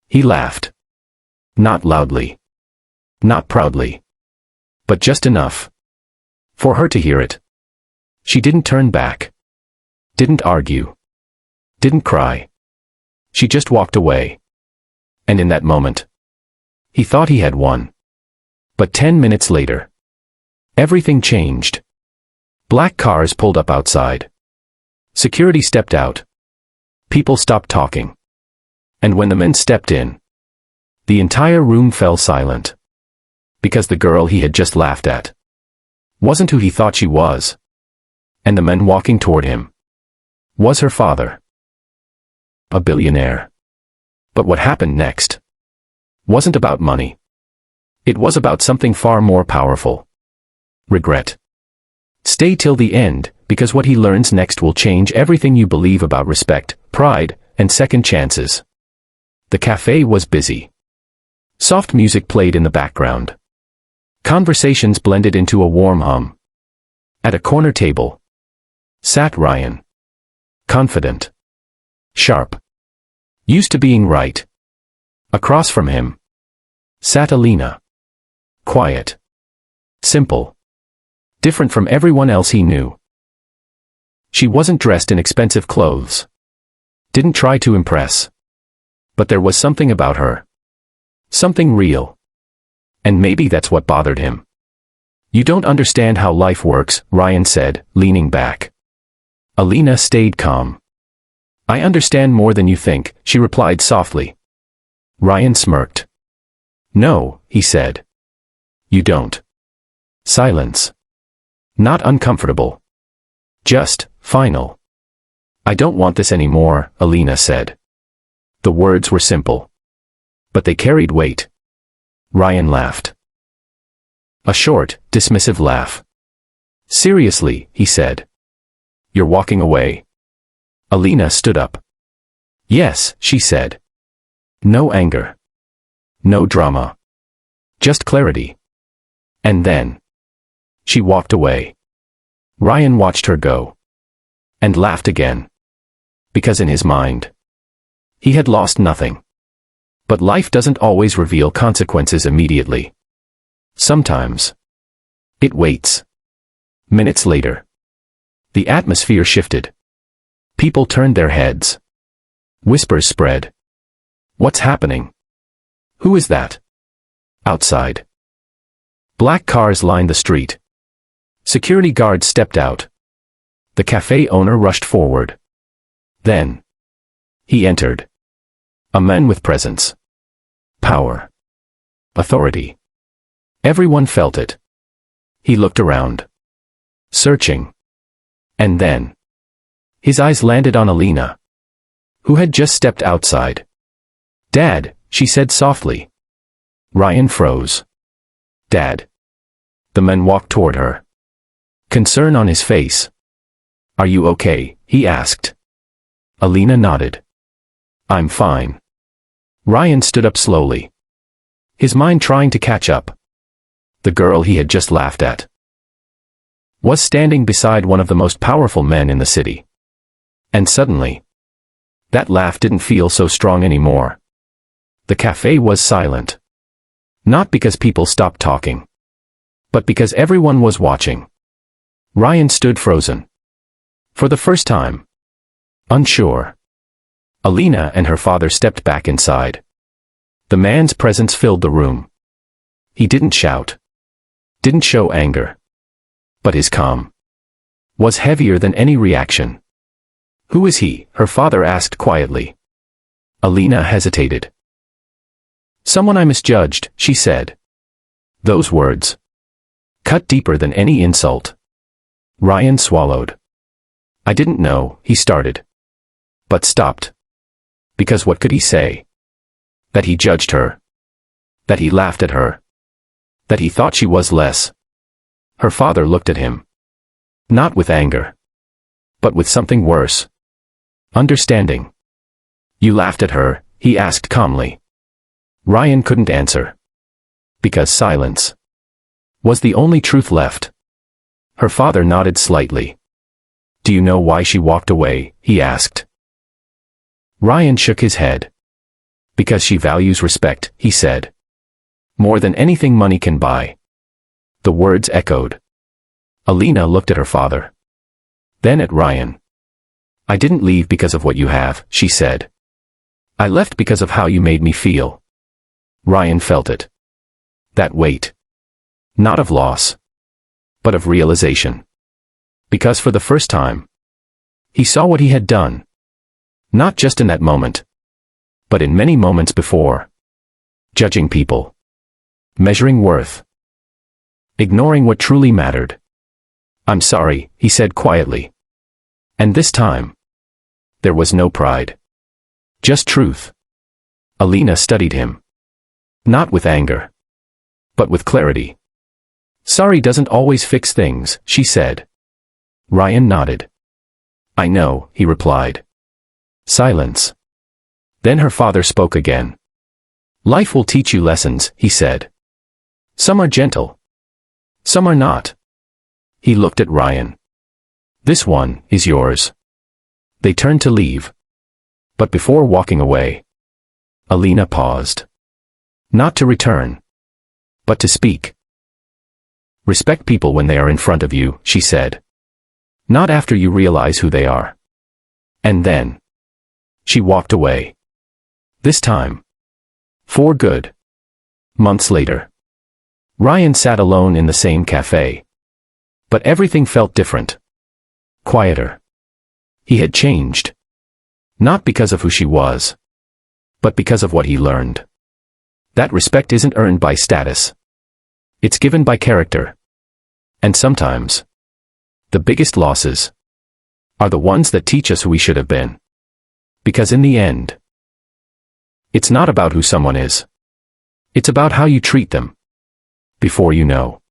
He laughed. Not loudly. Not proudly. But just enough for her to hear it. She didn't turn back. Didn't argue. Didn't cry. She just walked away. And in that moment, he thought he had won. But 10 minutes later, everything changed. Black cars pulled up outside. Security stepped out. People stopped talking. And when the men stepped in, the entire room fell silent. Because the girl he had just laughed at wasn't who he thought she was. And the men walking toward him was her father. A billionaire. But what happened next wasn't about money. It was about something far more powerful. Regret. Stay till the end, because what he learns next will change everything you believe about respect, pride, and second chances. The cafe was busy. Soft music played in the background. Conversations blended into a warm hum. At a corner table sat Ryan. Confident. Sharp. Used to being right. Across from him sat Alina. Quiet. Simple. Different from everyone else he knew. She wasn't dressed in expensive clothes. Didn't try to impress. But there was something about her. Something real. And maybe that's what bothered him. You don't understand how life works, Ryan said, leaning back. Alina stayed calm. I understand more than you think, she replied softly. Ryan smirked. No, he said. You don't. Silence. Not uncomfortable. Just final. I don't want this anymore, Alina said. The words were simple. But they carried weight. Ryan laughed. A short, dismissive laugh. Seriously, he said. You're walking away. Alina stood up. Yes, she said. No anger. No drama. Just clarity. And then she walked away. Ryan watched her go. And laughed again. Because in his mind, he had lost nothing. But life doesn't always reveal consequences immediately. Sometimes it waits. Minutes later, the atmosphere shifted. People turned their heads. Whispers spread. What's happening? Who is that? Outside. Black cars lined the street. Security guards stepped out. The cafe owner rushed forward. Then he entered. A man with presence. Power. Authority. Everyone felt it. He looked around. Searching. And then his eyes landed on Alina, who had just stepped outside. Dad, she said softly. Ryan froze. Dad. The man walked toward her. Concern on his face. Are you okay? He asked. Alina nodded. I'm fine. Ryan stood up slowly. His mind trying to catch up. The girl he had just laughed at was standing beside one of the most powerful men in the city. And suddenly, that laugh didn't feel so strong anymore. The cafe was silent. Not because people stopped talking, but because everyone was watching. Ryan stood frozen. For the first time. Unsure. Alina and her father stepped back inside. The man's presence filled the room. He didn't shout. Didn't show anger. But his calm was heavier than any reaction. Who is he? Her father asked quietly. Alina hesitated. Someone I misjudged, she said. Those words cut deeper than any insult. Ryan swallowed. I didn't know, he started. But stopped. Because what could he say? That he judged her. That he laughed at her. That he thought she was less. Her father looked at him. Not with anger. But with something worse. Understanding. You laughed at her, he asked calmly. Ryan couldn't answer. Because silence was the only truth left. Her father nodded slightly. Do you know why she walked away? He asked. Ryan shook his head. Because she values respect, he said. More than anything money can buy. The words echoed. Alina looked at her father. Then at Ryan. I didn't leave because of what you have, she said. I left because of how you made me feel. Ryan felt it. That weight. Not of loss. But of realization. Because for the first time, he saw what he had done. Not just in that moment, but in many moments before. Judging people. Measuring worth. Ignoring what truly mattered. I'm sorry, he said quietly. And this time, there was no pride. Just truth. Alina studied him. Not with anger, but with clarity. Sorry doesn't always fix things, she said. Ryan nodded. I know, he replied. Silence. Then her father spoke again. Life will teach you lessons, he said. Some are gentle. Some are not. He looked at Ryan. This one is yours. They turned to leave. But before walking away, Alina paused. Not to return, but to speak. Respect people when they are in front of you, she said. Not after you realize who they are. And then she walked away. This time. For good. Months later. Ryan sat alone in the same cafe. But everything felt different. Quieter. He had changed. Not because of who she was, but because of what he learned. That respect isn't earned by status. It's given by character. And sometimes, the biggest losses are the ones that teach us who we should have been. Because in the end, it's not about who someone is. It's about how you treat them. Before you know.